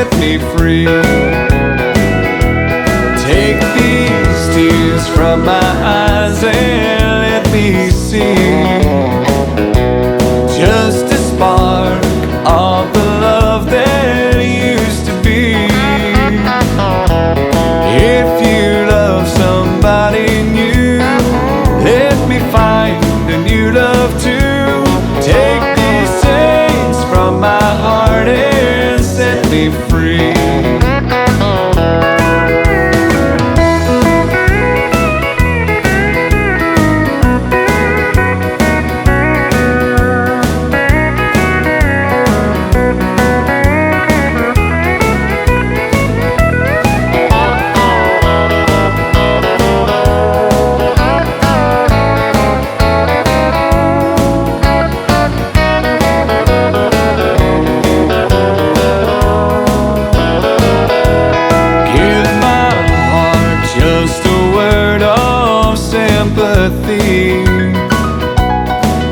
set me free. Take these tears from my eyes and let me see just a spark of the love that used to be. If you love somebody new, let me find a new love too. Take these chains from my heart and set me free.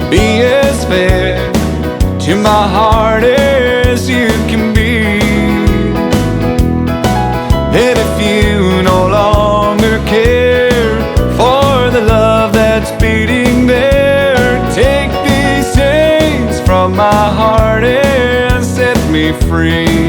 Be as fair to my heart as you can be. And if you no longer care for the love that's beating there, take these chains from my heart and set me free.